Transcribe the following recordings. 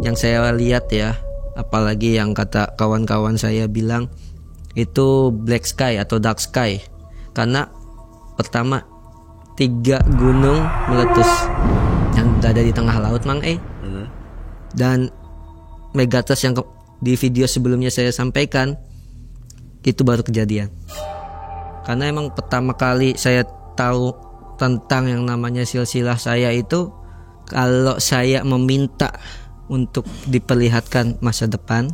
Yang saya lihat ya, apalagi yang kata kawan-kawan saya bilang itu black sky atau dark sky. Karena pertama 3 gunung meletus yang berada di tengah laut dan megatrust yang di video sebelumnya saya sampaikan itu baru kejadian. Karena emang pertama kali saya tahu tentang yang namanya silsilah saya itu kalau saya meminta untuk diperlihatkan masa depan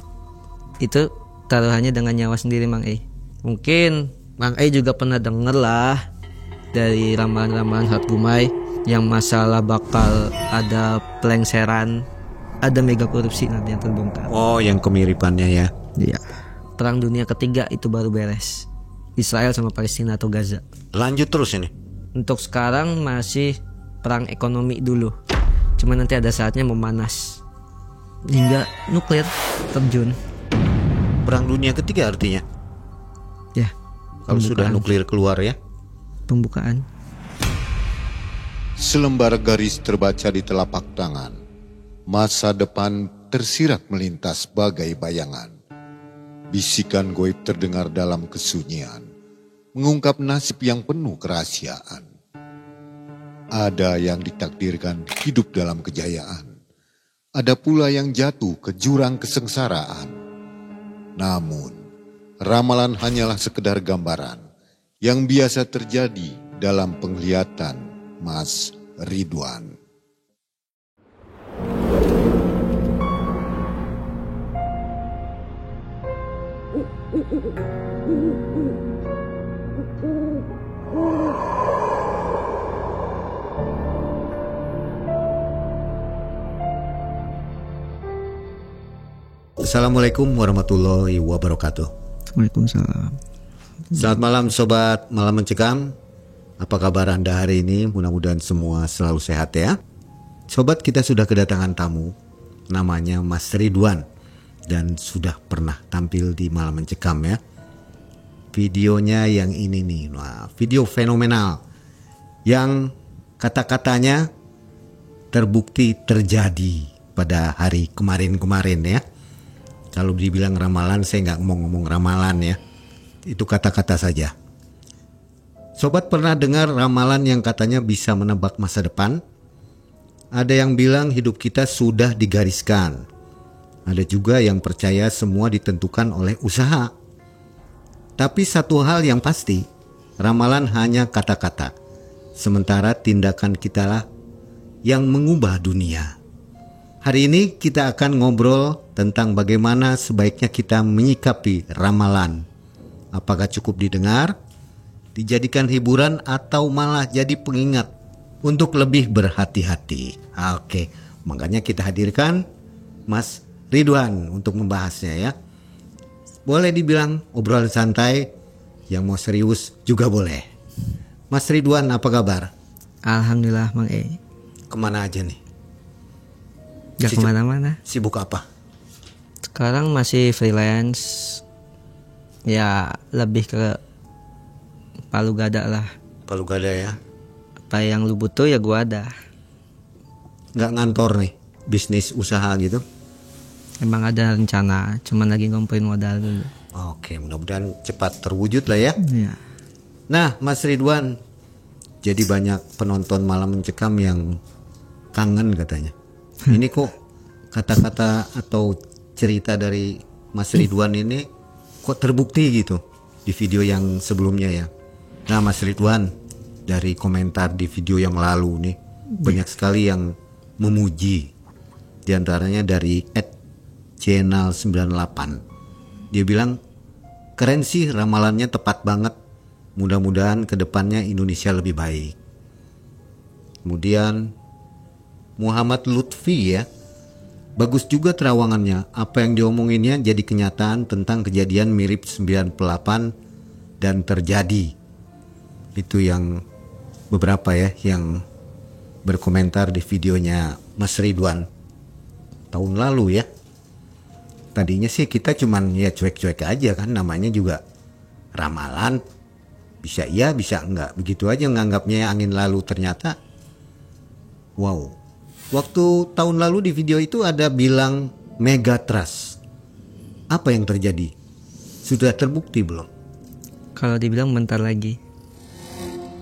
itu taruhannya dengan nyawa sendiri Mang E. Mungkin Mang E juga pernah denger lah dari ramalan-ramalan Hatgumai yang masalah bakal ada pelengseran, ada mega korupsi nanti yang terbongkar. Oh, yang kemiripannya ya. Iya. Perang dunia ketiga itu baru beres. Israel sama Palestina atau Gaza. Lanjut terus ini. Untuk sekarang masih perang ekonomi dulu. Cuma nanti ada saatnya memanas hingga nuklir terjun. Perang dunia ketiga artinya. Ya. Kalau sudah nuklir keluar ya. Pembukaan. Selembar garis terbaca di telapak tangan. Masa depan tersirat melintas bagai bayangan. Bisikan goib terdengar dalam kesunyian, mengungkap nasib yang penuh kerahasiaan. Ada yang ditakdirkan hidup dalam kejayaan. Ada pula yang jatuh ke jurang kesengsaraan. Namun, ramalan hanyalah sekedar gambaran yang biasa terjadi dalam penglihatan Mas Ridwan. Assalamualaikum warahmatullahi wabarakatuh. Waalaikumsalam. Selamat malam sobat Malam Mencekam. Apa kabar Anda hari ini? Mudah-mudahan semua selalu sehat ya. Sobat, kita sudah kedatangan tamu, namanya Mas Ridwan, dan sudah pernah tampil di Malam Mencekam ya. Videonya yang ini nih, wah, video fenomenal yang kata-katanya terbukti terjadi pada hari kemarin-kemarin ya. Kalau dibilang ramalan, saya nggak mau ngomong ramalan ya. Itu kata-kata saja. Sobat pernah dengar ramalan yang katanya bisa menebak masa depan? Ada yang bilang hidup kita sudah digariskan. Ada juga yang percaya semua ditentukan oleh usaha. Tapi satu hal yang pasti, ramalan hanya kata-kata. Sementara tindakan kitalah yang mengubah dunia. Hari ini kita akan ngobrol tentang bagaimana sebaiknya kita menyikapi ramalan. Apakah cukup didengar, dijadikan hiburan, atau malah jadi pengingat untuk lebih berhati-hati. Oke, makanya kita hadirkan Mas Ridwan untuk membahasnya ya. Boleh dibilang obrolan santai, yang mau serius juga boleh. Mas Ridwan, apa kabar? Alhamdulillah Mang E. Kemana aja nih? Gak kemana-mana. Sibuk apa? Sekarang masih freelance. Ya lebih ke palu gada lah. Palu gada ya. Apa yang lu butuh ya gua ada. Nggak ngantor nih, bisnis usaha gitu? Emang ada rencana, cuman lagi ngumpulin modal dulu. Oke, mudah-mudahan cepat terwujud lah ya. Iya. Nah, Mas Ridwan, jadi banyak penonton Malam Mencekam yang kangen katanya. Ini kok kata-kata atau cerita dari Mas Ridwan ini kok terbukti gitu di video yang sebelumnya ya. Nah, Mas Ridwan, dari komentar di video yang lalu nih banyak sekali yang memuji. Di antaranya dari @channel98. Dia bilang keren sih, ramalannya tepat banget. Mudah-mudahan kedepannya Indonesia lebih baik. Kemudian Muhammad Lutfi ya, bagus juga terawangannya. Apa yang diomonginnya jadi kenyataan tentang kejadian mirip 98 dan terjadi. Itu yang beberapa ya yang berkomentar di videonya Mas Ridwan tahun lalu ya. Tadinya sih kita cuman ya cuek-cuek aja kan, namanya juga ramalan. Bisa iya bisa enggak, begitu aja nganggapnya angin lalu. Ternyata wow, Waktu tahun lalu di video itu ada bilang Megatrust. Apa yang terjadi? Sudah terbukti belum? Kalau dibilang bentar lagi.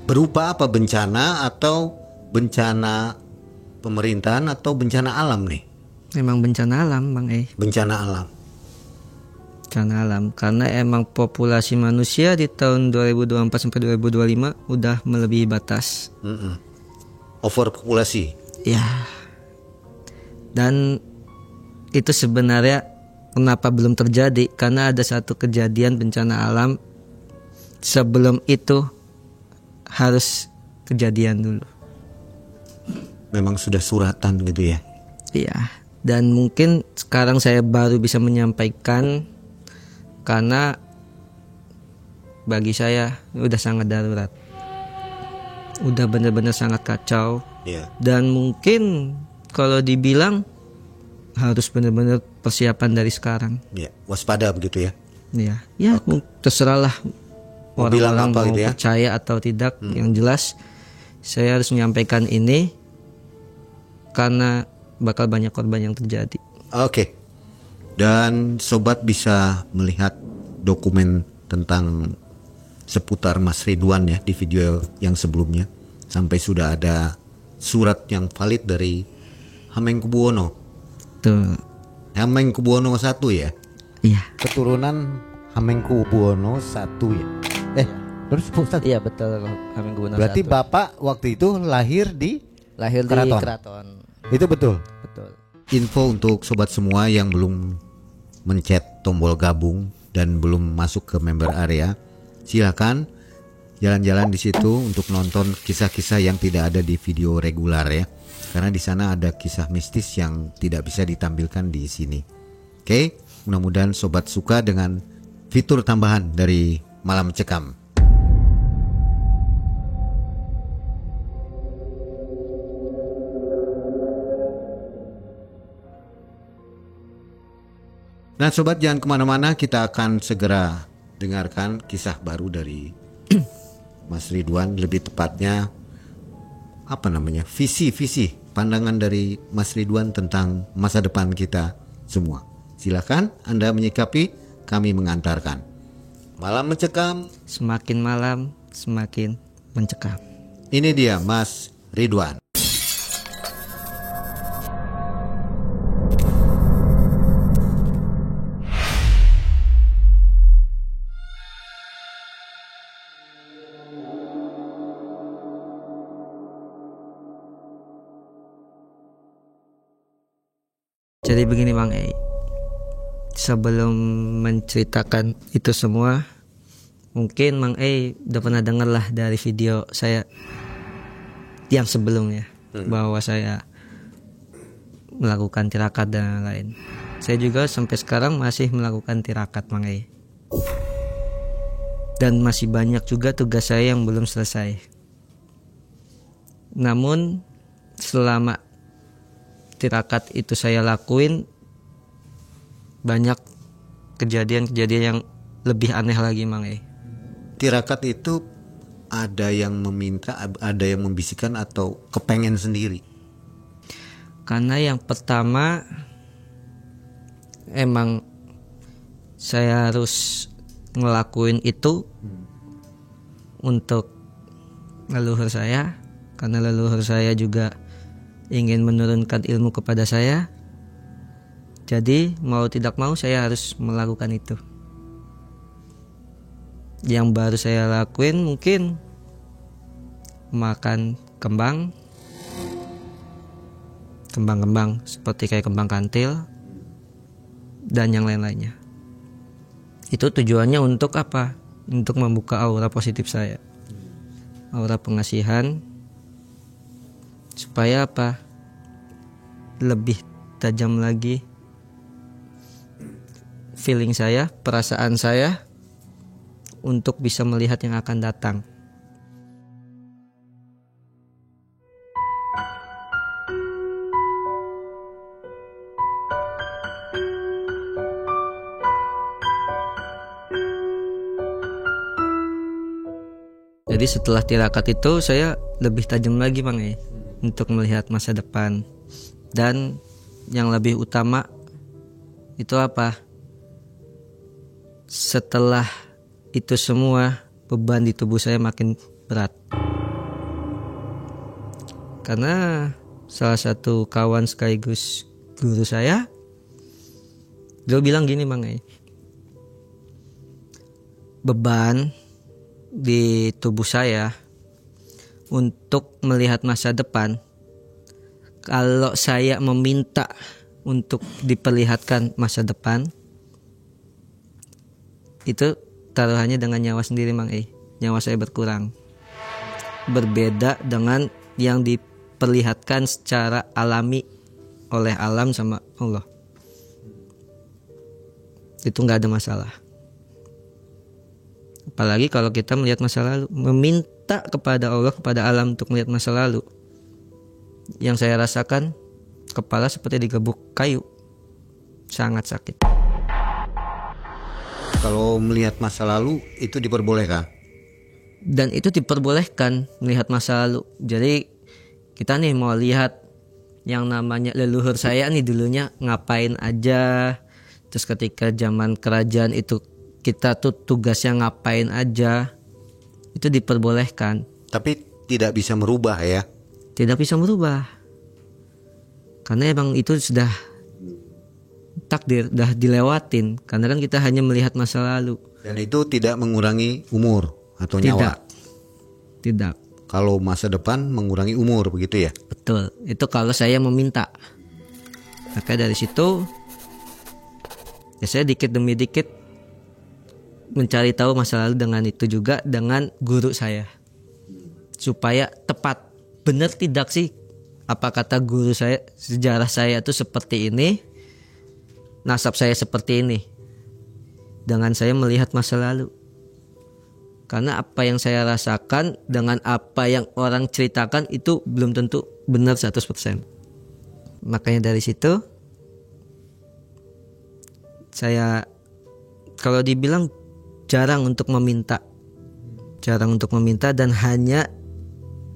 Berupa apa, bencana atau bencana pemerintahan atau bencana alam nih? Memang bencana alam Bang Bencana alam. Bencana alam karena emang populasi manusia di tahun 2024 sampai 2025 udah melebihi batas. Overpopulasi. Ya. Dan itu sebenarnya kenapa belum terjadi? Karena ada satu kejadian bencana alam sebelum itu harus kejadian dulu. Memang sudah suratan gitu ya? Iya. Dan mungkin sekarang saya baru bisa menyampaikan karena bagi saya udah sangat darurat. Udah benar-benar sangat kacau. Iya. Dan mungkin kalau dibilang harus benar-benar persiapan dari sekarang. Iya, waspada begitu ya. Iya. Ya, terserahlah Mau bilang orang-orang apa mau gitu ya? percaya atau tidak. Yang jelas saya harus menyampaikan ini karena bakal banyak korban yang terjadi. Oke. Dan sobat bisa melihat dokumen tentang seputar Mas Ridwan ya di video yang sebelumnya. Sampai sudah ada surat yang valid dari Hamengkubuwono. Tuh. Hamengkubuwono I ya? Iya. Keturunan Hamengkubuwono I ya? Terus Ustaz? Iya betul Hamengkubuwono Berarti I. Bapak waktu itu lahir di Keraton. Keraton. Itu betul? Betul. Info untuk sobat semua yang belum mencet tombol gabung dan belum masuk ke member area, silakan jalan-jalan di situ untuk nonton kisah-kisah yang tidak ada di video reguler ya. Karena di sana ada kisah mistis yang tidak bisa ditampilkan di sini. Oke, mudah-mudahan sobat suka dengan fitur tambahan dari Malam Cekam. Nah sobat, jangan kemana-mana, kita akan segera dengarkan kisah baru dari Mas Ridwan. Lebih tepatnya visi pandangan dari Mas Ridwan tentang masa depan kita semua. Silakan Anda menyikapi, kami mengantarkan. Malam Mencekam. Semakin malam semakin mencekam. Ini dia Mas Ridwan. Jadi begini Bang sebelum menceritakan itu semua, mungkin Bang udah pernah dengar lah dari video saya yang sebelumnya bahwa saya melakukan tirakat dan lain. Saya juga sampai sekarang masih melakukan tirakat Bang dan masih banyak juga tugas saya yang belum selesai. Namun selama tirakat itu saya lakuin, banyak kejadian-kejadian yang lebih aneh lagi Mang Tirakat itu ada yang meminta, ada yang membisikkan atau kepengen sendiri? Karena yang pertama emang saya harus ngelakuin itu untuk leluhur saya, karena leluhur saya juga ingin menurunkan ilmu kepada saya. Jadi mau tidak mau saya harus melakukan itu. Yang baru saya lakuin mungkin makan kembang seperti kayak kembang kantil dan yang lain-lainnya. Itu tujuannya untuk apa? Untuk membuka aura positif saya, aura pengasihan, supaya apa? Lebih tajam lagi feeling saya, perasaan saya untuk bisa melihat yang akan datang. Jadi setelah tirakat itu saya lebih tajam lagi Bang untuk melihat masa depan. Dan yang lebih utama itu apa? Setelah itu semua, beban di tubuh saya makin berat. Karena salah satu kawan sekaligus guru saya, dia bilang gini, Bang, beban di tubuh saya untuk melihat masa depan, kalau saya meminta untuk diperlihatkan masa depan, itu taruhannya dengan nyawa sendiri, Bang. Nyawa saya berkurang. Berbeda dengan yang diperlihatkan secara alami oleh alam sama Allah. Itu gak ada masalah. Apalagi kalau kita melihat masa lalu, meminta kepada Allah, kepada alam untuk melihat masa lalu. Yang saya rasakan, kepala seperti digebuk kayu. Sangat sakit. Kalau melihat masa lalu itu diperbolehkan? Dan itu diperbolehkan melihat masa lalu. Jadi kita nih mau lihat yang namanya leluhur saya nih dulunya ngapain aja. Terus ketika zaman kerajaan itu kita tuh tugasnya ngapain aja. Itu diperbolehkan. Tapi tidak bisa merubah ya? Tidak bisa merubah. Karena emang itu sudah takdir, sudah dilewatin. Karena kan kita hanya melihat masa lalu. Dan itu tidak mengurangi umur atau nyawa? Tidak. Kalau masa depan mengurangi umur, begitu ya? Betul. Itu kalau saya meminta. Maka dari situ ya saya dikit demi dikit mencari tahu masa lalu dengan itu juga dengan guru saya. Supaya tepat. Benar tidak sih apa kata guru saya, sejarah saya itu seperti ini, nasab saya seperti ini, dengan saya melihat masa lalu. Karena apa yang saya rasakan dengan apa yang orang ceritakan itu belum tentu benar 100%. Makanya dari situ saya kalau dibilang jarang untuk meminta dan hanya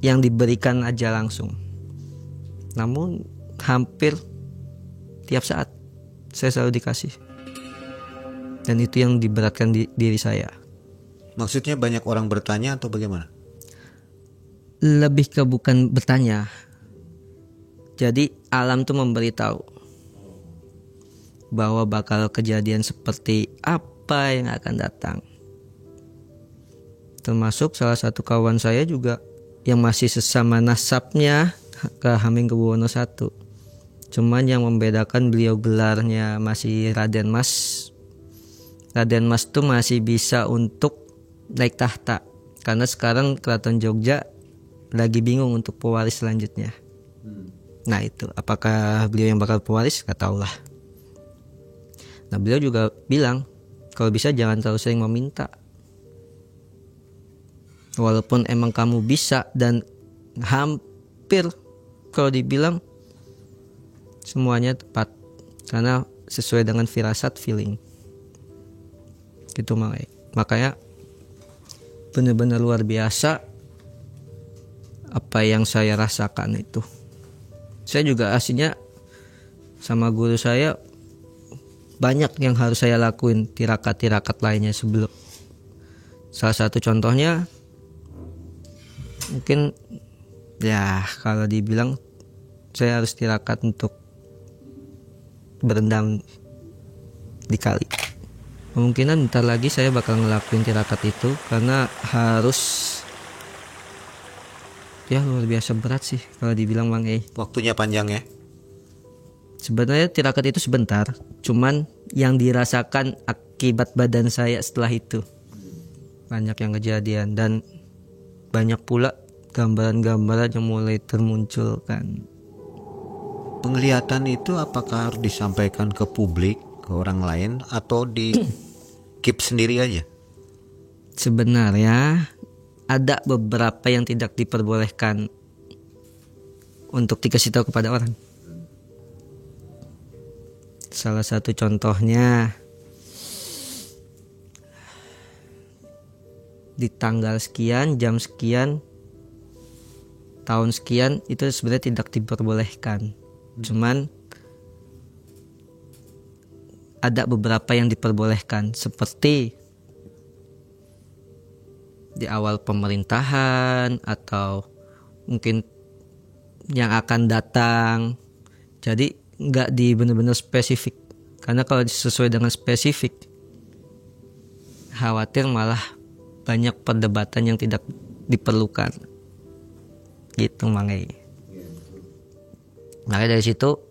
yang diberikan aja langsung. Namun hampir tiap saat saya selalu dikasih. Dan itu yang diberatkan diri saya. Maksudnya banyak orang bertanya atau bagaimana? Lebih ke bukan bertanya. Jadi alam tuh memberitahu bahwa bakal kejadian seperti apa yang akan datang. Termasuk salah satu kawan saya juga yang masih sesama nasabnya ke Hamengkubuwono I. Cuman yang membedakan beliau gelarnya masih Raden Mas. Raden Mas tuh masih bisa untuk naik tahta. Karena sekarang Keraton Jogja lagi bingung untuk pewaris selanjutnya. Nah itu, apakah beliau yang bakal pewaris? Gak tau lah. Nah beliau juga bilang, kalau bisa jangan terlalu sering meminta. Walaupun emang kamu bisa dan hampir kalau dibilang semuanya tepat. Karena sesuai dengan firasat, feeling. Gitu makanya benar-benar luar biasa apa yang saya rasakan itu. Saya juga aslinya sama guru saya banyak yang harus saya lakuin, tirakat-tirakat lainnya sebelum. Salah satu contohnya mungkin ya kalau dibilang saya harus tirakat untuk berendam di kali. Kemungkinan bentar lagi saya bakal ngelakuin tirakat itu karena harus ya luar biasa berat sih kalau dibilang Bang Waktunya panjang ya? Sebenarnya tirakat itu sebentar, cuman yang dirasakan akibat badan saya setelah itu banyak yang kejadian dan banyak pula gambaran-gambaran yang mulai termunculkan. Penglihatan itu apakah harus disampaikan ke publik, ke orang lain, atau di keep sendiri aja? Sebenarnya ada beberapa yang tidak diperbolehkan untuk dikasih tahu kepada orang. Salah satu contohnya di tanggal sekian, jam sekian, tahun sekian itu sebenarnya tidak diperbolehkan. Cuman ada beberapa yang diperbolehkan, seperti di awal pemerintahan atau mungkin yang akan datang. Jadi nggak di benar-benar spesifik, karena kalau sesuai dengan spesifik khawatir malah banyak perdebatan yang tidak diperlukan gitu Mangai. Makanya dari situ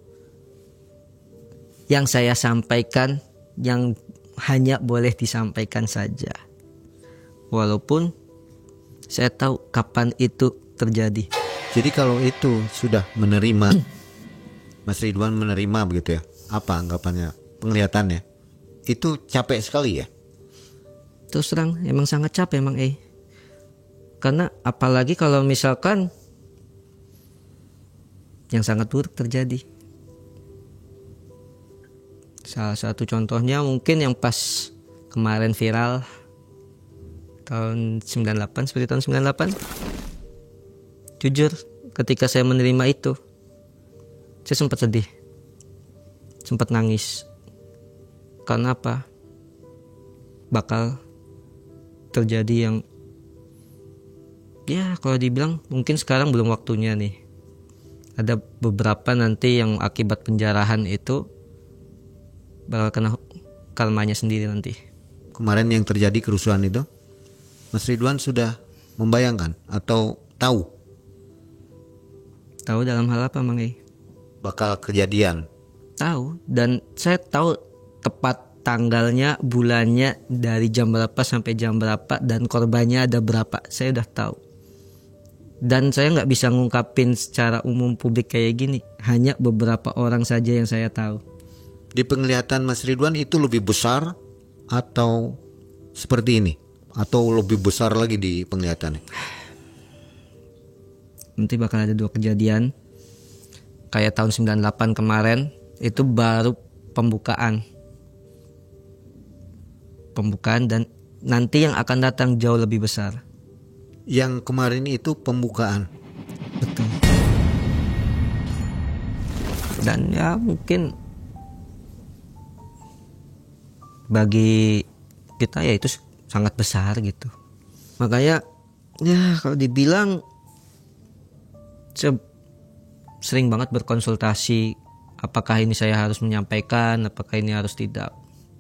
yang saya sampaikan yang hanya boleh disampaikan saja, walaupun saya tahu kapan itu terjadi. Jadi kalau itu sudah menerima, Mas Ridwan menerima begitu ya, apa anggapannya, penglihatannya itu capek sekali ya? Terus terang emang sangat capek emang karena apalagi kalau misalkan yang sangat buruk terjadi. Salah satu contohnya mungkin yang pas kemarin viral tahun 98, seperti tahun 98. Jujur ketika saya menerima itu, saya sempat sedih, sempat nangis. Karena apa? Bakal terjadi yang ya kalau dibilang mungkin sekarang belum waktunya nih. Ada beberapa nanti yang akibat penjarahan itu bakal kena karmanya sendiri nanti. Kemarin yang terjadi kerusuhan itu, Mas Ridwan sudah membayangkan atau tahu? Tahu dalam hal apa Mang Bakal kejadian? Tahu, dan saya tahu tepat tanggalnya, bulannya, dari jam berapa sampai jam berapa, dan korbannya ada berapa. Saya udah tahu. Dan saya nggak bisa ngungkapin secara umum publik kayak gini. Hanya beberapa orang saja yang saya tahu. Di penglihatan Mas Ridwan itu lebih besar atau seperti ini? Atau lebih besar lagi di penglihatannya? Nanti bakal ada 2 kejadian. Kayak tahun 98 kemarin, itu baru pembukaan. Dan nanti yang akan datang jauh lebih besar. Yang kemarin itu pembukaan. Betul. Dan ya mungkin bagi kita ya itu sangat besar gitu. Makanya ya kalau dibilang saya sering banget berkonsultasi, apakah ini saya harus menyampaikan, apakah ini harus tidak,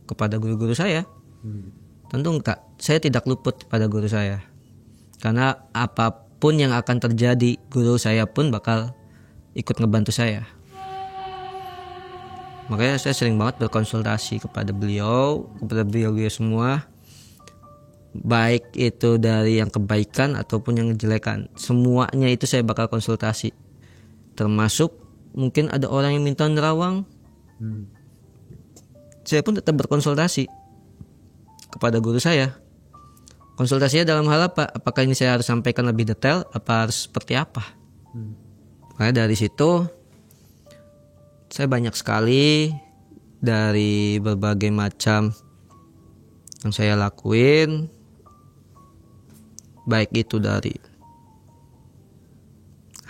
kepada guru-guru saya. Tentu enggak, saya tidak luput pada guru saya. Karena apapun yang akan terjadi, guru saya pun bakal ikut ngebantu saya. Makanya saya sering banget berkonsultasi kepada beliau semua. Baik itu dari yang kebaikan ataupun yang kejelekan, semuanya itu saya bakal konsultasi. Termasuk mungkin ada orang yang minta nerawang, saya pun tetap berkonsultasi kepada guru saya. Konsultasinya dalam hal apa? Apakah ini saya harus sampaikan lebih detail, apa harus seperti apa? Makanya dari situ saya banyak sekali dari berbagai macam yang saya lakuin, baik itu dari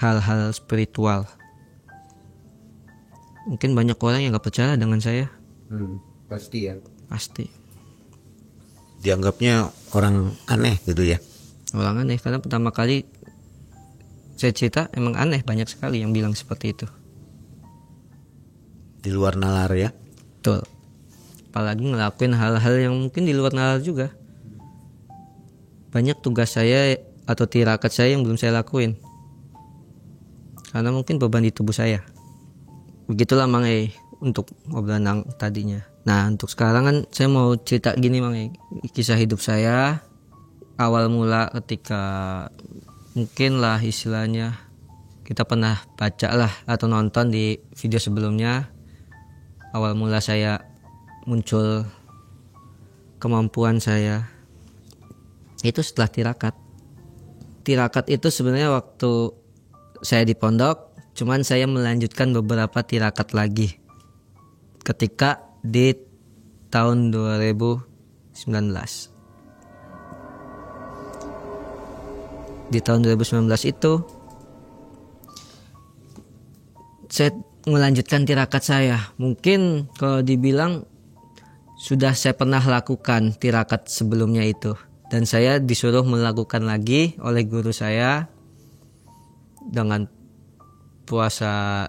hal-hal spiritual. Mungkin banyak orang yang gak percaya dengan saya. Pasti ya. Pasti. Dianggapnya orang aneh gitu ya. Orang aneh, karena pertama kali saya cerita emang aneh, banyak sekali yang bilang seperti itu. Di luar nalar ya. Betul. Apalagi ngelakuin hal-hal yang mungkin di luar nalar juga. Banyak tugas saya atau tirakat saya yang belum saya lakuin, karena mungkin beban di tubuh saya. Begitulah Mang untuk obrolan yang tadinya. Nah untuk sekarang kan saya mau cerita gini Mang, kisah hidup saya awal mula ketika mungkin lah istilahnya kita pernah baca lah atau nonton di video sebelumnya. Awal mula saya muncul kemampuan saya itu setelah tirakat. Tirakat itu sebenarnya waktu saya di pondok, cuman saya melanjutkan beberapa tirakat lagi ketika di tahun 2019. Di tahun 2019 itu saya melanjutkan tirakat saya. Mungkin kalau dibilang sudah saya pernah lakukan tirakat sebelumnya itu, dan saya disuruh melakukan lagi oleh guru saya dengan puasa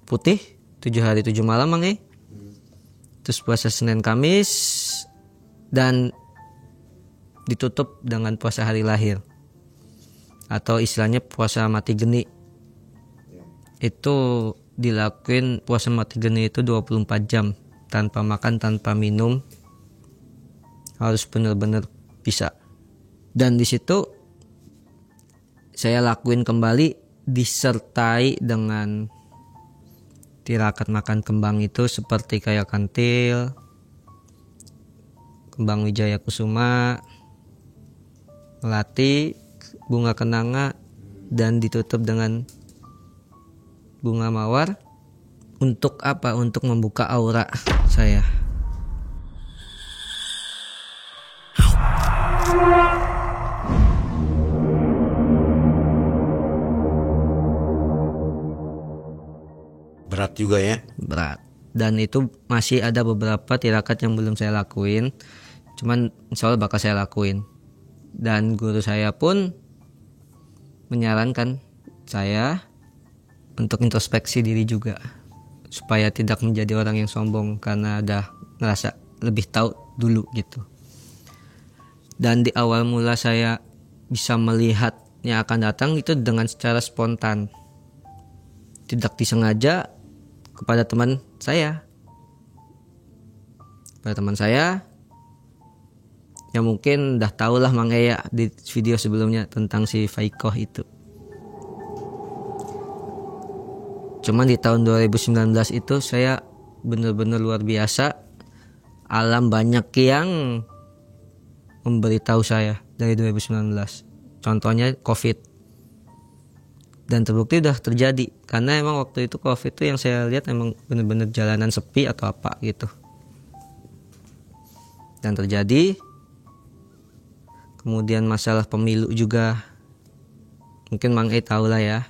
putih 7 hari 7 malam terus puasa Senin Kamis dan ditutup dengan puasa hari lahir atau istilahnya puasa mati geni. Itu dilakuin puasa mati geni itu 24 jam tanpa makan, tanpa minum, harus benar-benar bisa. Dan di situ saya lakuin kembali disertai dengan tirakat makan kembang itu seperti kayak kantil, kembang wijaya kusuma, melati, bunga kenanga, dan ditutup dengan bunga mawar. Untuk apa? Untuk membuka aura saya. Berat juga ya? Berat. Dan itu masih ada beberapa tirakat yang belum saya lakuin. Cuman insya Allah bakal saya lakuin. Dan guru saya pun menyarankan saya untuk introspeksi diri juga, supaya tidak menjadi orang yang sombong karena udah ngerasa lebih tahu dulu gitu. Dan di awal mula saya bisa melihat yang akan datang itu dengan secara spontan, tidak disengaja, kepada teman saya. Pada teman saya yang mungkin udah tahu lah Mang Eya di video sebelumnya tentang si Faikoh itu. Cuman di tahun 2019 itu saya benar-benar luar biasa. Alam banyak yang memberitahu saya dari 2019. Contohnya COVID. Dan terbukti udah terjadi. Karena emang waktu itu COVID itu yang saya lihat emang benar-benar jalanan sepi atau apa gitu. Dan terjadi. Kemudian masalah pemilu juga. Mungkin Mang E tahu lah ya.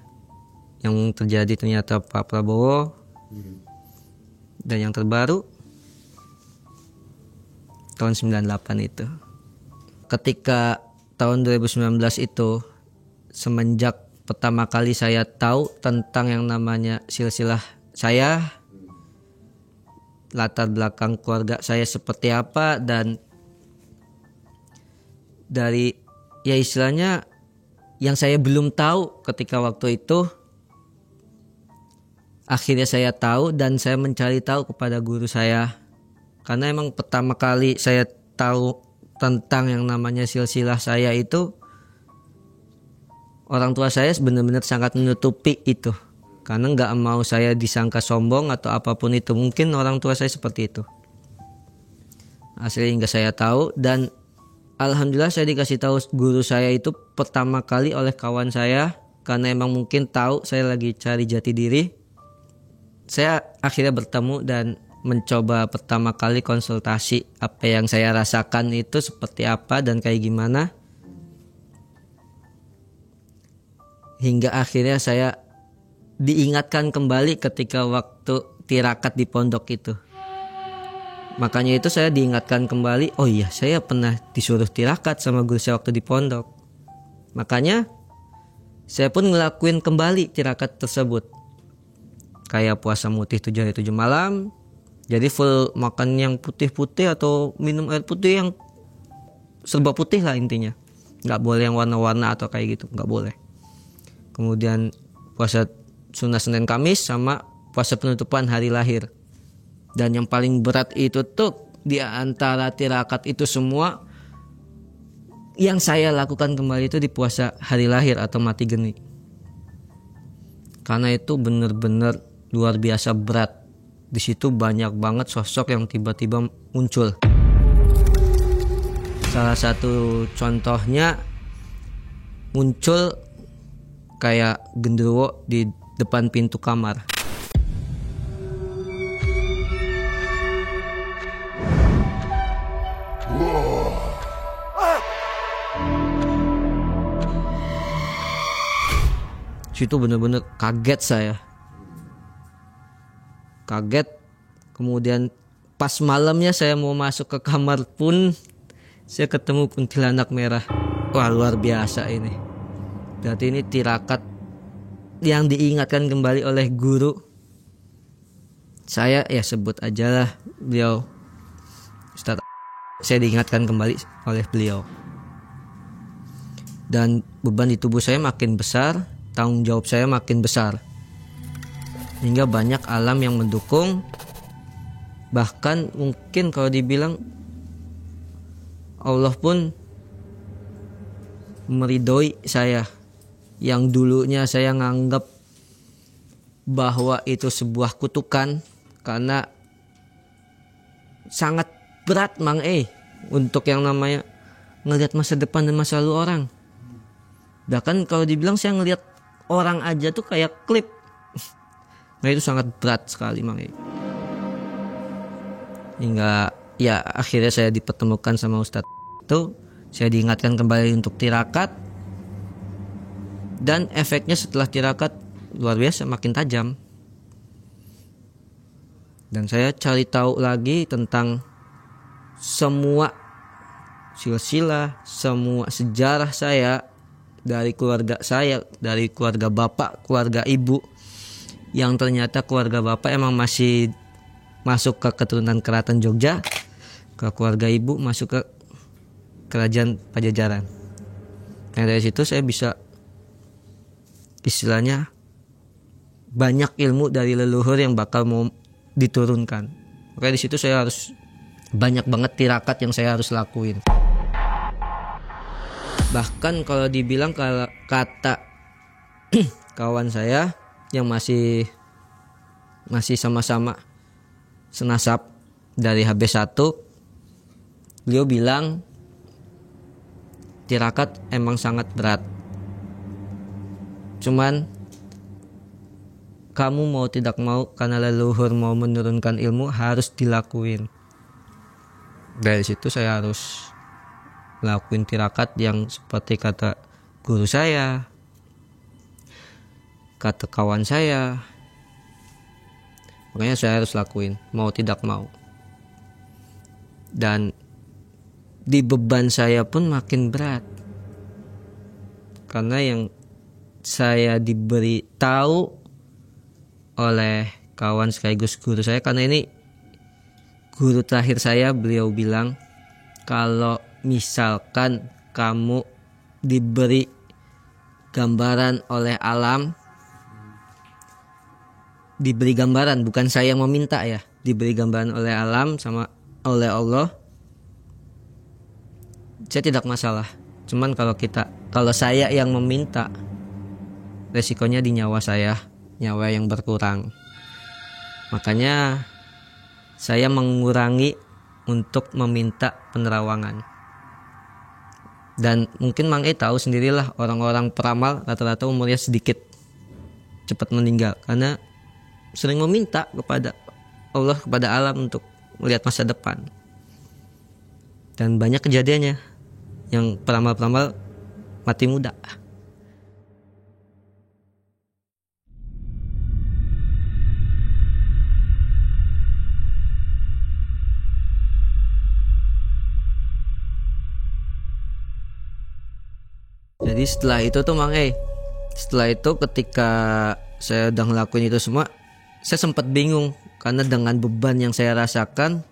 Yang terjadi ternyata Pak Prabowo. Dan yang terbaru tahun 98 itu. Ketika tahun 2019 itu, semenjak pertama kali saya tahu tentang yang namanya silsilah saya, latar belakang keluarga saya seperti apa, dan dari ya istilahnya yang saya belum tahu ketika waktu itu, akhirnya saya tahu dan saya mencari tahu kepada guru saya. Karena emang pertama kali saya tahu tentang yang namanya silsilah saya itu, orang tua saya benar-benar sangat menutupi itu. Karena gak mau saya disangka sombong atau apapun itu. Mungkin orang tua saya seperti itu. Akhirnya hingga saya tahu, dan alhamdulillah saya dikasih tahu guru saya itu pertama kali oleh kawan saya. Karena emang mungkin tahu saya lagi cari jati diri. Saya akhirnya bertemu dan mencoba pertama kali konsultasi apa yang saya rasakan itu seperti apa dan kayak gimana. Hingga akhirnya saya diingatkan kembali ketika waktu tirakat di pondok itu. Makanya itu saya diingatkan kembali, oh iya saya pernah disuruh tirakat sama guru saya waktu di pondok. Makanya saya pun ngelakuin kembali tirakat tersebut. Kayak puasa mutih 7 hari 7 malam. Jadi full makan yang putih-putih atau minum air putih yang serba putih lah intinya. Gak boleh yang warna-warna atau kayak gitu, gak boleh. Kemudian puasa sunnah Senin Kamis sama puasa penutupan hari lahir. Dan yang paling berat itu tuh di antara tirakat itu semua, yang saya lakukan kembali itu di puasa hari lahir atau mati geni. Karena itu benar-benar luar biasa berat. Di situ banyak banget sosok yang tiba-tiba muncul. Salah satu contohnya muncul kayak genderuwo di depan pintu kamar. Situ bener-bener kaget saya. kaget. Kemudian pas malamnya saya mau masuk ke kamar pun saya ketemu kuntilanak merah. Wah, luar biasa ini. Berarti ini tirakat yang diingatkan kembali oleh guru. Saya ya sebut aja lah beliau Ustaz. Saya diingatkan kembali oleh beliau. Dan beban di tubuh saya makin besar, tanggung jawab saya makin besar. Hingga banyak alam yang mendukung. Bahkan mungkin kalau dibilang Allah pun meridhoi saya. Yang dulunya saya nganggap bahwa itu sebuah kutukan, karena sangat berat Mang untuk yang namanya ngelihat masa depan dan masa lalu orang. Bahkan kalau dibilang saya ngelihat orang aja tuh kayak klip. Nah itu sangat berat sekali Mang Hingga ya akhirnya saya dipertemukan sama Ustadz itu. Saya diingatkan kembali untuk tirakat. Dan efeknya setelah tirakat luar biasa, makin tajam. Dan saya cari tahu lagi tentang semua silsilah, semua sejarah saya, dari keluarga saya, dari keluarga bapak, keluarga ibu, yang ternyata keluarga bapak emang masih masuk ke keturunan Keraton Jogja, ke keluarga ibu masuk ke Kerajaan Pajajaran. Nah dari situ saya bisa istilahnya banyak ilmu dari leluhur yang bakal mau diturunkan. Makanya di situ saya harus banyak banget tirakat yang saya harus lakuin. Bahkan kalau dibilang kalau kata kawan saya yang masih sama-sama senasab dari HB1, beliau bilang tirakat emang sangat berat. Cuman kamu mau tidak mau, karena leluhur mau menurunkan ilmu, harus dilakuin. Dari situ saya harus lakuin tirakat yang seperti kata guru saya, kata kawan saya. Makanya saya harus lakuin, mau tidak mau. Dan di beban saya pun makin berat, karena yang saya diberi tahu oleh kawan sekaligus guru saya, karena ini guru terakhir saya, beliau bilang kalau misalkan kamu diberi gambaran oleh alam, diberi gambaran, bukan saya yang meminta ya, diberi gambaran oleh alam sama oleh Allah, saya tidak masalah. Cuman kalau saya yang meminta, resikonya di nyawa saya, nyawa yang berkurang. Makanya saya mengurangi untuk meminta penerawangan. Dan mungkin Mang tahu sendirilah, orang-orang peramal rata-rata umurnya sedikit, cepat meninggal, karena sering meminta kepada Allah, kepada alam untuk melihat masa depan. Dan banyak kejadiannya yang peramal-peramal mati muda. Jadi setelah itu tuh Mang setelah itu ketika saya udah ngelakuin itu semua, saya sempat bingung, karena dengan beban yang saya rasakan,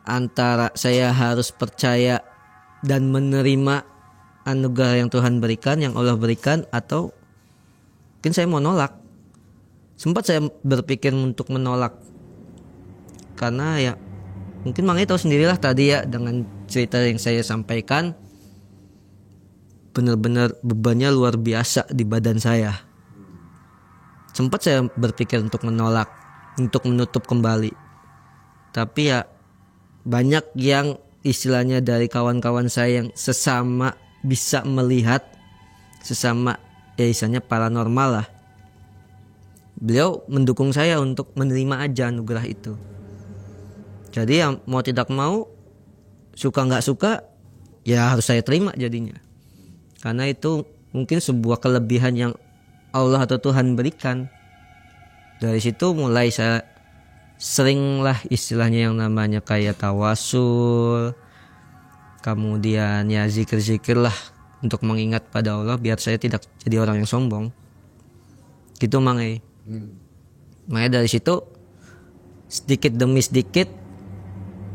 antara saya harus percaya dan menerima anugerah yang Tuhan berikan, yang Allah berikan, atau mungkin saya mau nolak. Sempat saya berpikir untuk menolak, karena ya mungkin Mang tahu sendirilah tadi ya, dengan cerita yang saya sampaikan, benar-benar bebannya luar biasa di badan saya. Sempat saya berpikir untuk menolak, untuk menutup kembali. Tapi ya banyak yang istilahnya dari kawan-kawan saya yang sesama bisa melihat, sesama ya istilahnya paranormal lah, beliau mendukung saya untuk menerima aja anugerah itu. Jadi ya mau tidak mau, suka gak suka, ya harus saya terima jadinya. Karena itu mungkin sebuah kelebihan yang Allah atau Tuhan berikan. Dari situ mulai saya sering lah istilahnya yang namanya kayak tawasul, kemudian ya zikir-zikir lah untuk mengingat pada Allah biar saya tidak jadi orang yang sombong. Gitu Mang. Makanya dari situ sedikit demi sedikit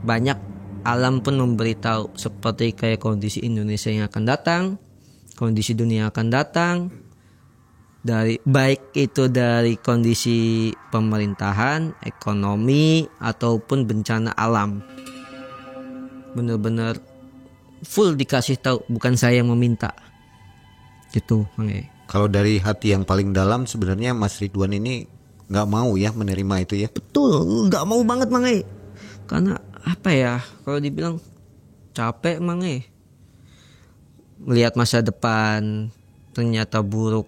banyak alam pun memberitahu seperti kayak kondisi Indonesia yang akan datang, kondisi dunia yang akan datang, dari baik itu dari kondisi pemerintahan, ekonomi ataupun bencana alam. Bener-bener full dikasih tahu, bukan saya yang meminta. Gitu, Mang. Kalau dari hati yang paling dalam sebenarnya Mas Ridwan ini nggak mau ya menerima itu ya. Betul, nggak mau banget Mang. Karena apa ya? Kalau dibilang capek Mang. Melihat masa depan ternyata buruk.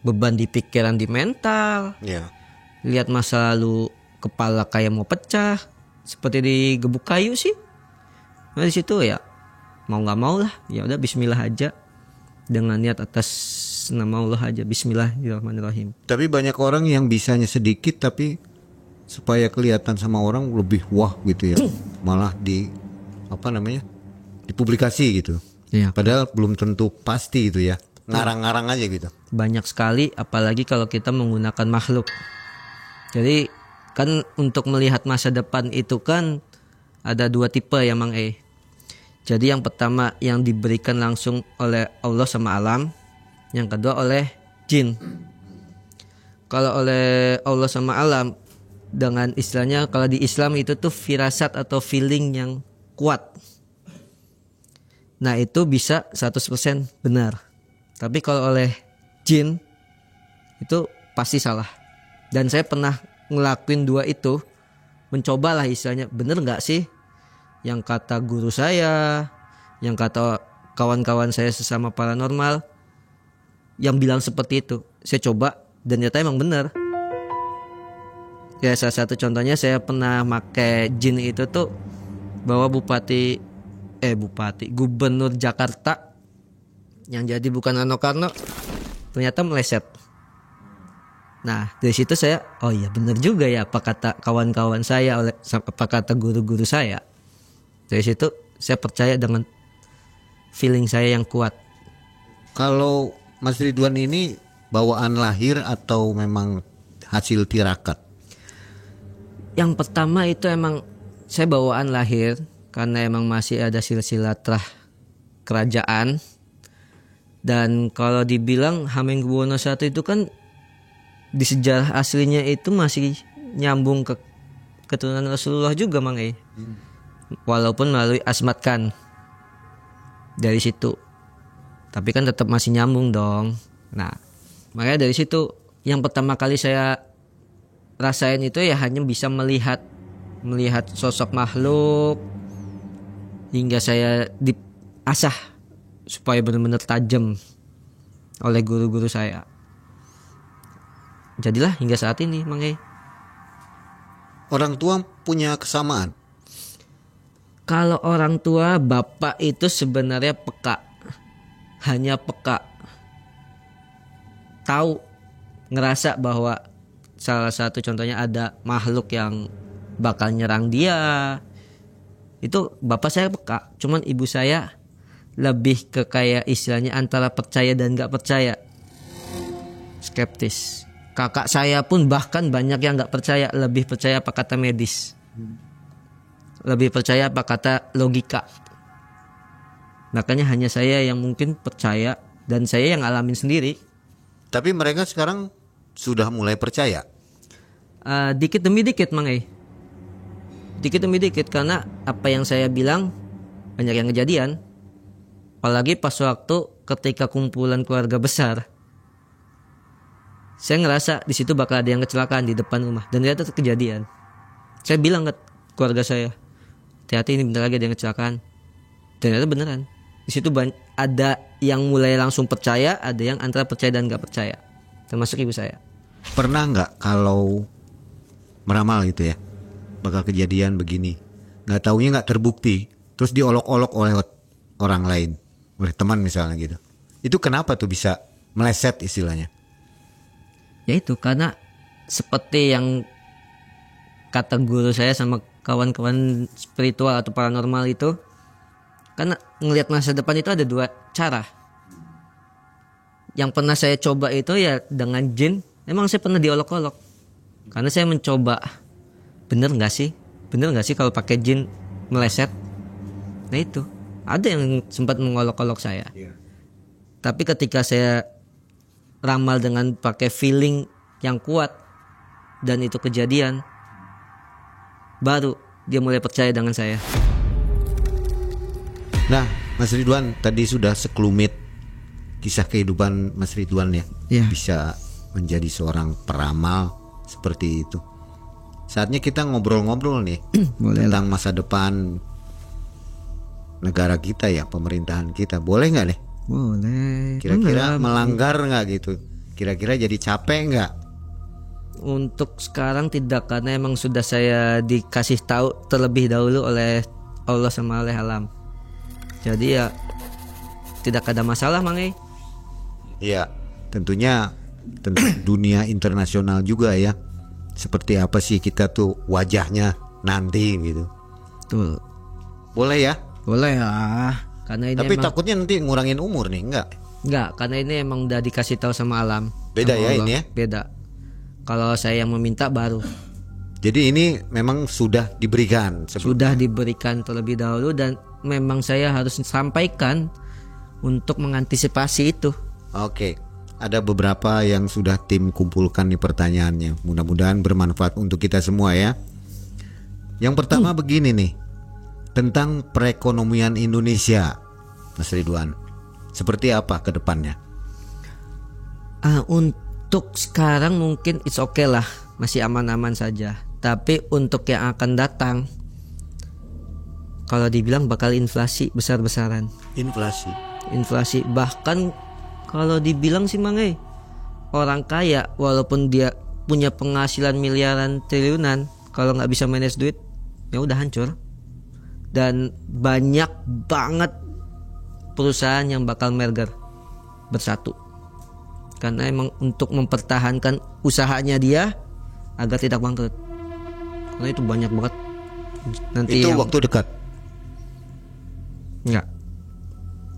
Beban di pikiran, di mental. Ya. Lihat masa lalu kepala kayak mau pecah, seperti digebuk kayu sih. Nah di situ ya mau nggak mau lah, ya udah Bismillah aja, dengan niat atas nama Allah aja, Bismillahirrahmanirrahim. Tapi banyak orang yang bisanya sedikit tapi supaya kelihatan sama orang lebih wah gitu ya, malah dipublikasi gitu. Ya. Padahal belum tentu pasti gitu ya, ngarang-ngarang aja gitu. Banyak sekali, apalagi kalau kita menggunakan makhluk. Jadi kan untuk melihat masa depan itu kan ada dua tipe ya Mang. Jadi yang pertama yang diberikan langsung oleh Allah sama alam, yang kedua oleh jin. Kalau oleh Allah sama alam, dengan istilahnya kalau di Islam itu tuh firasat atau feeling yang kuat. Nah itu bisa 100% benar. Tapi kalau oleh jin itu pasti salah. Dan saya pernah ngelakuin dua itu, mencobalah istilahnya bener nggak sih yang kata guru saya, yang kata kawan-kawan saya sesama paranormal yang bilang seperti itu. Saya coba dan ternyata emang benar. Ya salah satu contohnya saya pernah pakai jin itu tuh bawa gubernur Jakarta yang jadi bukan Rano Karno, ternyata meleset. Nah dari situ saya, oh iya benar juga ya apa kata kawan-kawan saya, apa kata guru-guru saya. Dari situ saya percaya dengan feeling saya yang kuat. Kalau Mas Ridwan ini bawaan lahir atau memang hasil tirakat? Yang pertama itu emang saya bawaan lahir, karena emang masih ada silsilah kerajaan. Dan kalau dibilang Hamengkubuwono I itu kan di sejarah aslinya itu masih nyambung ke keturunan Rasulullah juga Mang. Walaupun melalui Asmat Khan dari situ, tapi kan tetap masih nyambung dong. Nah makanya dari situ yang pertama kali saya rasain itu ya hanya bisa melihat sosok makhluk, hingga saya diasah supaya benar-benar tajam oleh guru-guru saya. Jadilah hingga saat ini Mang. Orang tua punya kesamaan. Kalau orang tua, bapak itu sebenarnya peka. Hanya peka. Tahu, ngerasa bahwa salah satu contohnya ada makhluk yang bakal nyerang dia. Itu bapak saya peka. Cuman ibu saya lebih ke kayak istilahnya antara percaya dan gak percaya. Skeptis. Kakak saya pun bahkan banyak yang gak percaya. Lebih percaya apa kata medis. Lebih percaya apa kata logika. Makanya hanya saya yang mungkin percaya, dan saya yang ngalamin sendiri. Tapi mereka sekarang sudah mulai percaya. Dikit demi dikit Mang. Dikit demi dikit, karena apa yang saya bilang banyak yang kejadian. Apalagi pas waktu ketika kumpulan keluarga besar, saya ngerasa di situ bakal ada yang kecelakaan di depan rumah, dan ternyata kejadian. Saya bilang ke keluarga saya, hati-hati ini bentar lagi ada yang kecelakaan. Dan ternyata beneran. Di situ ada yang mulai langsung percaya, ada yang antara percaya dan gak percaya. Termasuk ibu saya. Pernah nggak kalau meramal gitu ya, bakal kejadian begini, nggak taunya nggak terbukti, terus diolok-olok oleh orang lain, oleh teman misalnya gitu. Itu kenapa tuh bisa meleset istilahnya? Ya itu karena seperti yang kata guru saya sama kawan-kawan spiritual atau paranormal itu, karena ngelihat masa depan itu ada 2 cara. Yang pernah saya coba itu ya dengan jin. Emang saya pernah diolok-olok, karena saya mencoba, bener nggak sih kalau pakai jin meleset. Nah itu ada yang sempat mengolok-olok saya. Tapi ketika saya ramal dengan pakai feeling yang kuat dan itu kejadian, baru dia mulai percaya dengan saya. Nah, Mas Ridwan, tadi sudah sekelumit kisah kehidupan Mas Ridwan ya. Iya. Bisa menjadi seorang peramal seperti itu. Saatnya kita ngobrol-ngobrol nih tentang masa depan negara kita ya, pemerintahan kita. Boleh nggak nih? Boleh. Kira-kira melanggar nggak gitu? Kira-kira jadi capek nggak? Untuk sekarang tidak, karena emang sudah saya dikasih tahu terlebih dahulu oleh Allah sama oleh alam. Jadi ya tidak ada masalah, Mang Ei. Iya, tentunya dunia internasional juga ya. Seperti apa sih kita tuh wajahnya nanti gitu. Betul. Boleh ya? Boleh lah. Karena ini Tapi emang, takutnya nanti ngurangin umur nih, enggak? karena ini emang udah dikasih tahu sama alam. Beda sama ya Allah. ini ya? Beda. Kalau saya yang meminta baru. Jadi ini memang sudah diberikan Sudah diberikan terlebih dahulu dan memang saya harus sampaikan untuk mengantisipasi itu. Oke, ada beberapa yang sudah tim kumpulkan nih pertanyaannya. Mudah-mudahan bermanfaat untuk kita semua ya. Yang pertama begini nih, tentang perekonomian Indonesia, Mas Ridwan. Seperti apa ke depannya? Untuk sekarang mungkin it's okay lah, masih aman-aman saja. Tapi untuk yang akan datang, kalau dibilang bakal inflasi besar-besaran. Inflasi bahkan kalau dibilang sih Mang Ei, orang kaya walaupun dia punya penghasilan miliaran triliunan, kalau nggak bisa manage duit ya udah hancur. Dan banyak banget perusahaan yang bakal merger, bersatu, karena emang untuk mempertahankan usahanya dia agar tidak bangkrut. Karena itu banyak banget nanti. Itu yang waktu dekat. Enggak,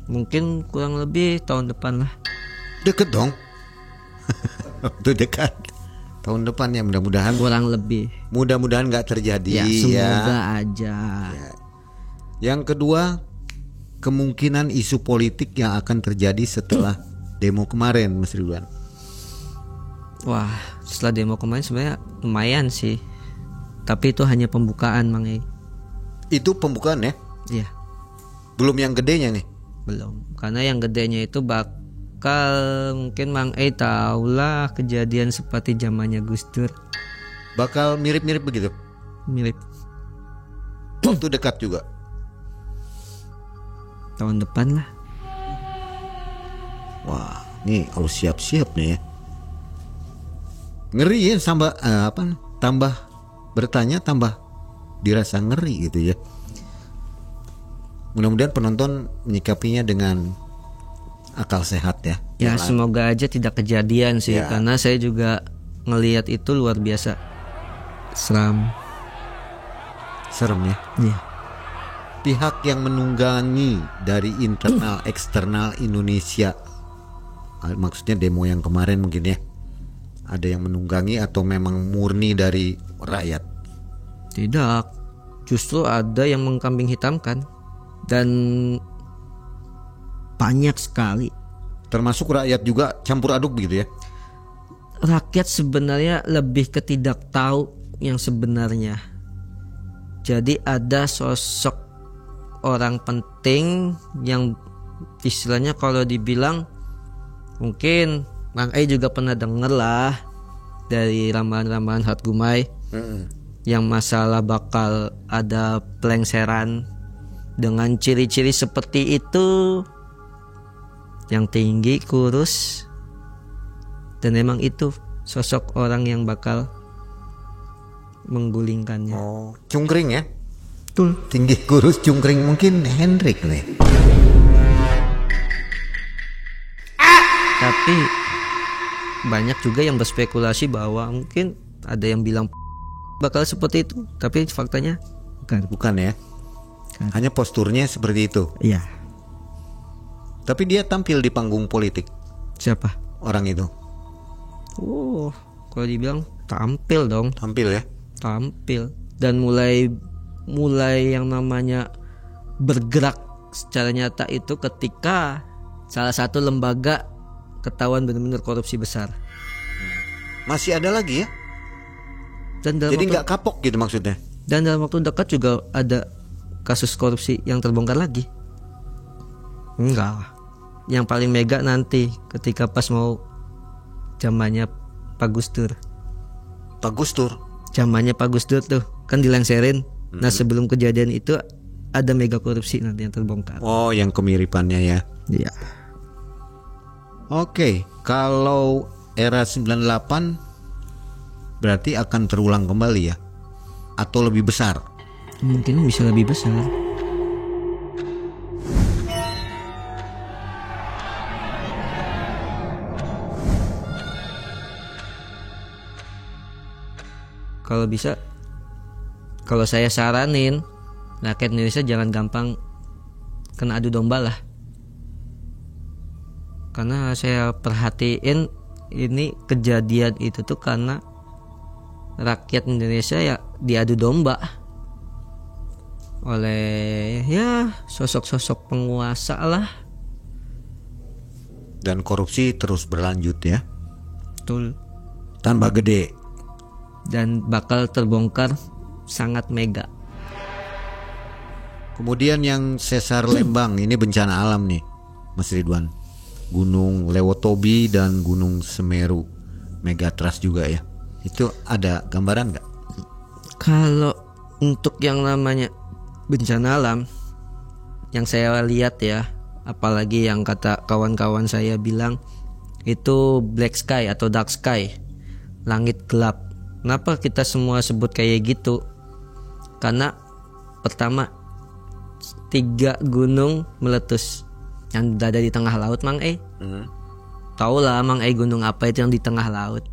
mungkin kurang lebih tahun depan lah. Deket dong. Waktu dekat. Tahun depan ya, mudah-mudahan. Kurang lebih. Mudah-mudahan nggak terjadi Ya semoga aja. Ya. Yang kedua, kemungkinan isu politik yang akan terjadi setelah demo kemarin, Mas Ridwan. Wah, setelah demo kemarin sebenarnya lumayan sih. Tapi itu hanya pembukaan, Mang Ei. Itu pembukaan ya? Iya, Belum yang gedenya nih. belum. Karena yang gedenya itu bakal mungkin Mang Ei tahulah kejadian seperti zamannya Gus Dur. Bakal mirip-mirip begitu. Mirip Waktu dekat juga. tahun depan lah. Wah, nih harus siap-siap nih ya. Ngeri ya, tambah bertanya tambah dirasa ngeri gitu ya. Mudah-mudahan penonton menyikapinya dengan akal sehat ya. Ya semoga aja tidak kejadian sih, Ya. karena saya juga ngelihat itu luar biasa seram. Serem ya. Iya. Pihak yang menunggangi dari internal eksternal Indonesia, maksudnya demo yang kemarin mungkin ya, ada yang menunggangi atau memang murni dari rakyat? Tidak, justru ada yang mengkambing hitamkan dan banyak sekali. Termasuk rakyat juga campur aduk begitu ya? Rakyat sebenarnya lebih ke tidak tahu yang sebenarnya. Jadi ada sosok orang penting yang istilahnya kalau dibilang, mungkin Mang Ei juga pernah denger lah dari ramalan-ramalan Hatgumai yang masalah bakal ada pelengseran dengan ciri-ciri seperti itu, yang tinggi, kurus, dan emang itu sosok orang yang bakal menggulingkannya. Oh, cungkring ya? Betul. Tinggi kurus cungkring, mungkin Hendrik nih. Tapi banyak juga yang berspekulasi bahwa mungkin ada yang bilang bakal seperti itu, tapi faktanya bukan. Bukan ya. Hanya posturnya seperti itu. Iya. Tapi dia tampil di panggung politik, Siapa? orang itu. Oh, kalau dibilang tampil dong, Tampil ya. tampil. Dan mulai yang namanya bergerak secara nyata itu ketika salah satu lembaga ketahuan benar-benar korupsi besar. Masih ada lagi ya. Dan dalam Jadi waktu, nggak kapok gitu maksudnya. dan dalam waktu dekat juga ada kasus korupsi yang terbongkar lagi. Enggak. Yang paling mega nanti ketika pas mau zamannya Pak Gus Dur. Pak Gus Dur. Zamannya Pak Gus Dur tuh kan dilengserin. Nah, sebelum kejadian itu ada mega korupsi nanti yang terbongkar. Oh, yang kemiripannya ya. Iya. Oke, kalau era 98 berarti akan terulang kembali ya? Atau lebih besar? Mungkin bisa lebih besar. Kalau bisa, kalau saya saranin, rakyat Indonesia jangan gampang kena adu domba lah. Karena saya perhatiin ini kejadian itu tuh karena rakyat Indonesia ya diadu domba oleh ya sosok-sosok penguasa lah. Dan korupsi terus berlanjut ya? Betul. Tambah gede. Dan bakal terbongkar sangat mega. Kemudian yang Sesar Lembang, ini bencana alam nih Mas Ridwan. Gunung Lewotobi dan Gunung Semeru Megatrust juga ya. Itu ada gambaran nggak? Kalau untuk yang namanya bencana alam, yang saya lihat ya, apalagi yang kata kawan-kawan saya bilang itu black sky atau dark sky, langit gelap. Kenapa kita semua sebut kayak gitu? Karena pertama 3 gunung meletus yang berada di tengah laut, Mang Tahu lah Mang gunung apa itu yang di tengah laut.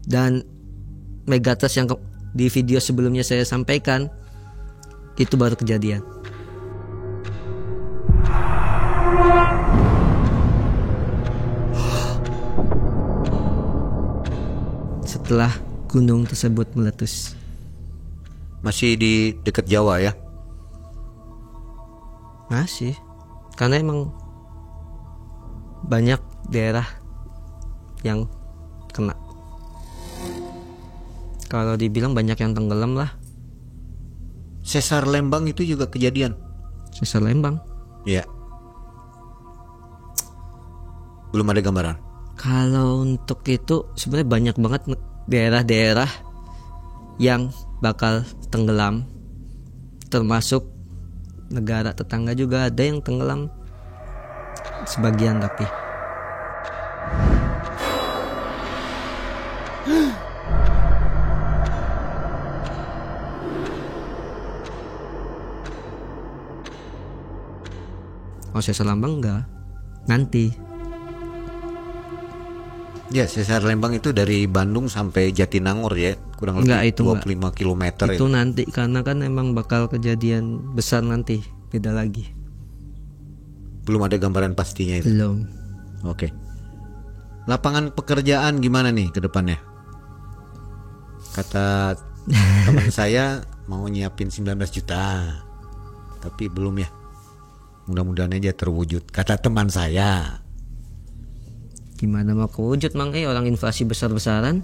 Dan Megatrust yang di video sebelumnya saya sampaikan itu baru kejadian. Setelah gunung tersebut meletus. Masih di dekat Jawa ya? Masih. Karena emang banyak daerah yang kena. Kalau dibilang banyak yang tenggelam lah. Sesar Lembang itu juga kejadian? Sesar Lembang. Iya. Belum ada gambaran? Kalau untuk itu sebenarnya banyak banget daerah-daerah yang bakal tenggelam. Termasuk negara tetangga juga ada yang tenggelam. Sebagian tapi. Oh, Sesar Lembang enggak. Nanti. Ya, Sesar Lembang itu dari Bandung sampai Jatinangor ya, kurang lebih Enggak, itu 25 km Itu nanti karena kan emang bakal kejadian besar nanti. Beda lagi. Belum ada gambaran pastinya itu. Belum. Oke. Lapangan pekerjaan gimana nih ke depannya? Kata teman saya mau nyiapin 19 juta. Tapi belum ya. Mudah-mudahan aja terwujud. Kata teman saya. Gimana mau kewujud Mang orang inflasi besar-besaran.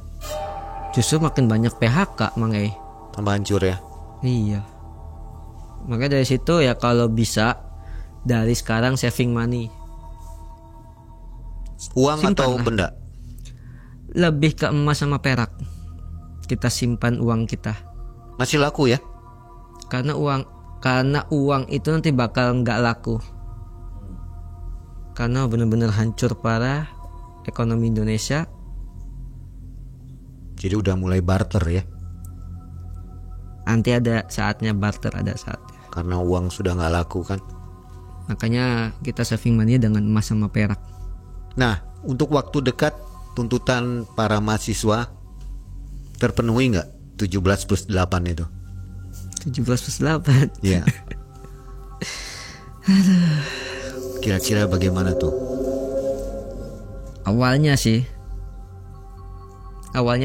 Justru makin banyak PHK Mang Tambah hancur ya. Iya. Makanya dari situ ya kalau bisa dari sekarang saving money. Uang Simpan atau lah. benda? Lebih ke emas sama perak. Kita simpan uang kita. Masih laku ya? Karena uang itu nanti bakal nggak laku. Karena benar-benar hancur parah ekonomi Indonesia. Jadi udah mulai barter ya? Nanti ada saatnya barter, ada saatnya. Karena uang sudah nggak laku kan? Makanya kita saving money dengan emas sama perak. Nah, untuk waktu dekat tuntutan para mahasiswa terpenuhi nggak? 17 plus 8 itu. 17 plus 8. Iya. Kira-kira bagaimana tuh? Awalnya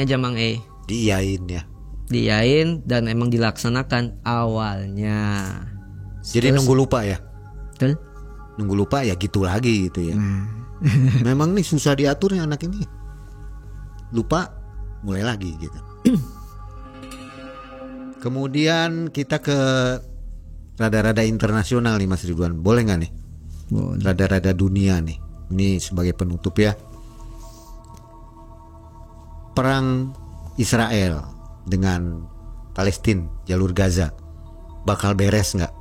Jamang E. Diiyain ya. Diiyain dan emang dilaksanakan awalnya. Jadi Terus- nunggu lupa ya. Betul? Nunggu lupa ya gitu lagi gitu ya. Memang nih susah diaturnya anak ini. Lupa mulai lagi gitu. Kemudian kita ke rada-rada internasional nih Mas Ridwan. Boleh nggak nih? Boleh. Rada-rada dunia nih. Ini sebagai penutup ya. Perang Israel dengan Palestina, jalur Gaza, bakal beres nggak?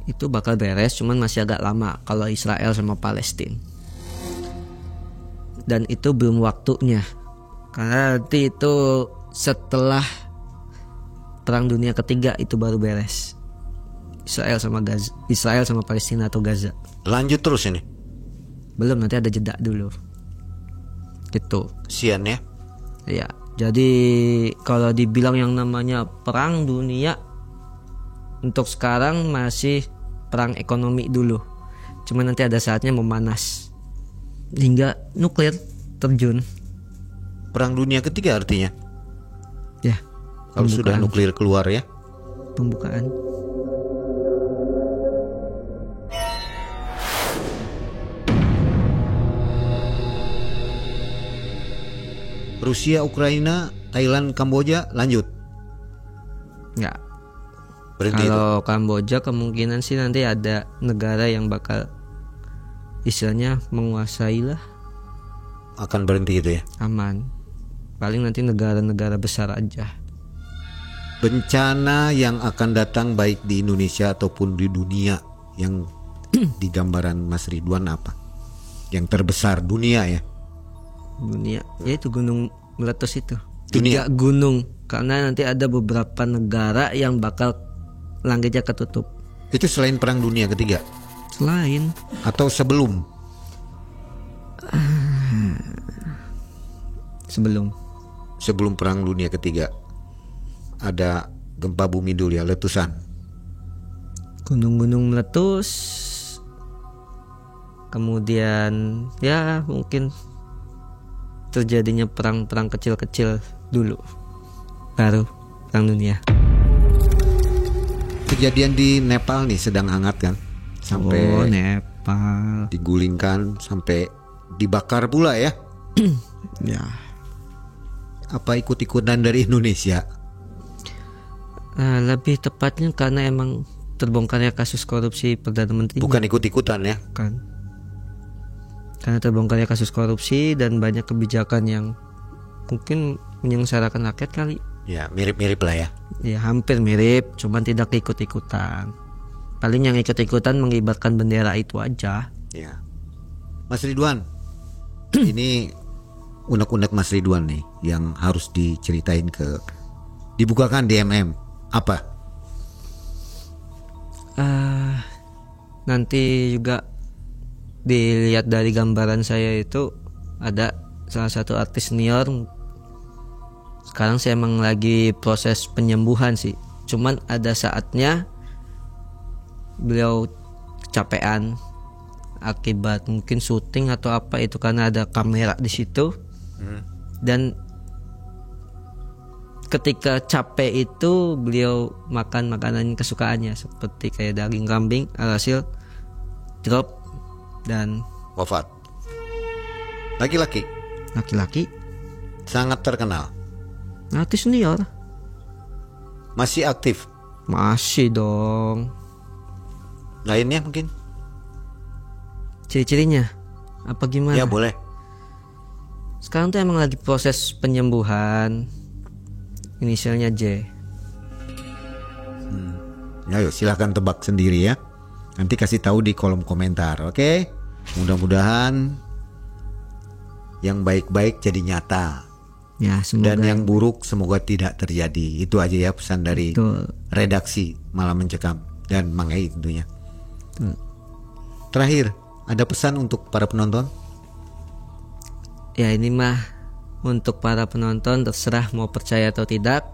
Itu bakal beres, cuman masih agak lama kalau Israel sama Palestina. Dan itu belum waktunya. Karena nanti itu setelah Perang Dunia Ketiga itu baru beres. Israel sama Palestina atau Gaza. Lanjut terus ini. Belum, nanti ada jeda dulu. Gitu. Kasian ya. Ya, jadi kalau dibilang yang namanya perang dunia untuk sekarang masih perang ekonomi dulu. Cuma nanti ada saatnya memanas hingga nuklir terjun. Perang Dunia Ketiga artinya. Ya, Kalau sudah pembukaan. nuklir keluar ya. Pembukaan. Rusia, Ukraina, Thailand, Kamboja lanjut. Enggak. Berhenti itu. Kalau Kamboja kemungkinan sih nanti ada negara yang bakal istilahnya menguasai lah, Akan berhenti itu ya. aman. Paling nanti negara-negara besar aja. Bencana yang akan datang baik di Indonesia ataupun di dunia yang di gambaran Mas Ridwan apa? Yang terbesar dunia ya. Dunia, yaitu gunung meletus itu. Dunia. 3 gunung, karena nanti ada beberapa negara yang bakal langitnya ketutup. Itu selain Perang Dunia Ketiga Selain atau sebelum? Sebelum Perang Dunia Ketiga ada gempa bumi dulu ya, letusan. gunung-gunung meletus, kemudian ya mungkin terjadinya perang-perang kecil-kecil dulu, baru perang dunia. Kejadian di Nepal nih sedang hangat kan, sampai Nepal. digulingkan sampai dibakar pula ya. Ya. Apa ikut-ikutan dari Indonesia? Lebih tepatnya karena emang terbongkarnya kasus korupsi Perdana Menteri. Bukan ikut-ikutan ya. Kan. Karena terbongkarnya kasus korupsi dan banyak kebijakan yang mungkin menyengsarakan rakyat kali. Ya mirip-mirip lah ya. Ya hampir mirip, cuman tidak ikut-ikutan. Paling yang ikut-ikutan mengibarkan bendera itu aja. Ya. Mas Ridwan, ini unek-unek Mas Ridwan nih yang harus diceritain dibukakan di MM. Apa? Nanti juga dilihat dari gambaran saya itu ada salah satu artis senior. Sekarang saya emang lagi proses penyembuhan sih. Cuman ada saatnya beliau kecapean akibat mungkin syuting atau apa itu, karena ada kamera di situ. Dan ketika capek itu beliau makan makanan kesukaannya seperti kayak daging kambing, alhasil drop dan Wafat. Laki-laki, laki-laki sangat terkenal. artis senior. Masih aktif. Masih dong. Lainnya mungkin? Ciri-cirinya apa gimana? Ya boleh. Sekarang tuh emang lagi proses penyembuhan. Inisialnya J. Ya, yuk silahkan tebak sendiri ya. Nanti kasih tahu di kolom komentar, oke? Mudah-mudahan yang baik-baik jadi nyata Ya semoga. dan yang buruk semoga tidak terjadi. Itu aja ya pesan dari Betul. redaksi Malam Mencekam dan Mang Ei tentunya. Betul. Terakhir, ada pesan untuk para penonton? Ya ini mah untuk para penonton terserah mau percaya atau tidak.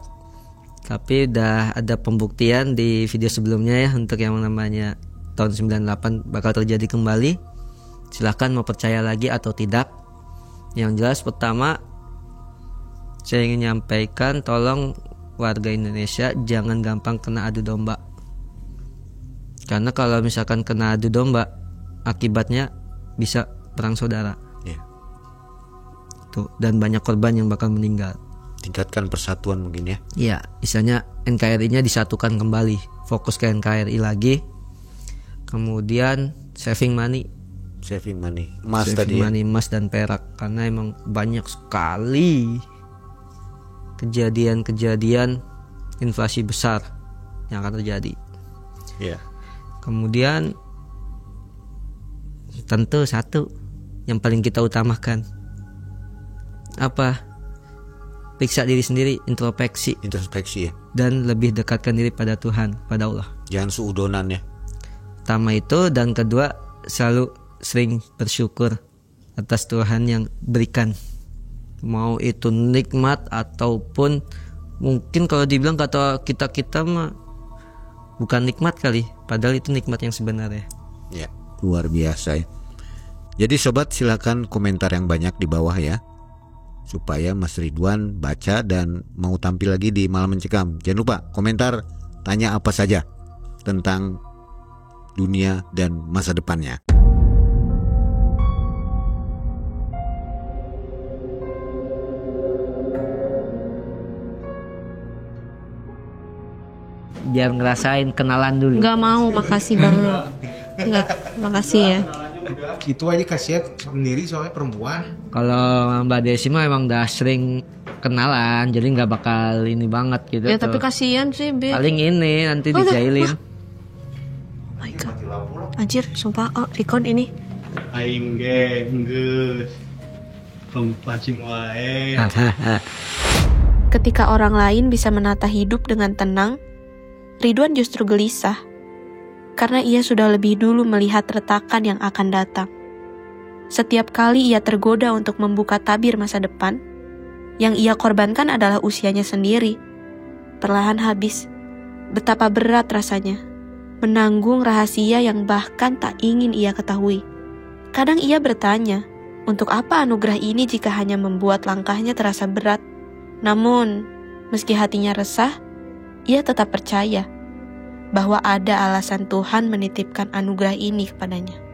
Tapi udah ada pembuktian di video sebelumnya ya, untuk yang namanya tahun 98 bakal terjadi kembali. Silahkan mau percaya lagi atau tidak. Yang jelas pertama, saya ingin nyampaikan, tolong warga Indonesia jangan gampang kena adu domba. Karena kalau misalkan kena adu domba, akibatnya bisa perang saudara. Tuh, dan banyak korban yang bakal meninggal. Tingkatkan persatuan mungkin ya. Iya, misalnya NKRI-nya disatukan kembali, fokus ke NKRI lagi. Kemudian saving money, emas saving tadi ya. money, emas dan perak, karena emang banyak sekali kejadian-kejadian inflasi besar yang akan terjadi. Ya. Kemudian tentu satu yang paling kita utamakan, apa? Periksa diri sendiri, introspeksi Introspeksi ya. dan lebih dekatkan diri pada Tuhan, pada Allah. Jangan suudonan ya. Pertama itu, dan kedua selalu sering bersyukur atas Tuhan yang berikan. Mau itu nikmat ataupun mungkin kalau dibilang kata kita mah bukan nikmat kali, padahal itu nikmat yang sebenarnya. Ya, luar biasa ya. Jadi sobat, silakan komentar yang banyak di bawah ya, supaya Mas Ridwan baca dan mau tampil lagi di Malam Mencekam. Jangan lupa komentar, tanya apa saja tentang dunia dan masa depannya. Biar ngerasain kenalan dulu. Gak mau, makasih banget. Enggak, makasih ya. Itu aja kasihan sendiri soalnya perempuan. Kalau Mbak Desi mah emang udah sering kenalan, jadi nggak bakal ini banget gitu. Ya tuh. tapi kasihan sih, Be. Paling ini nanti dijailin. Oh my god. Anjir, sumpah, record ini. Aing ge geus pancing wae. Ketika orang lain bisa menata hidup dengan tenang, Ridwan justru gelisah. Karena ia sudah lebih dulu melihat retakan yang akan datang. Setiap kali ia tergoda untuk membuka tabir masa depan, yang ia korbankan adalah usianya sendiri. Perlahan habis. Betapa berat rasanya menanggung rahasia yang bahkan tak ingin ia ketahui. Kadang ia bertanya, untuk apa anugerah ini jika hanya membuat langkahnya terasa berat? Namun, meski hatinya resah, ia tetap percaya bahwa ada alasan Tuhan menitipkan anugerah ini kepadanya.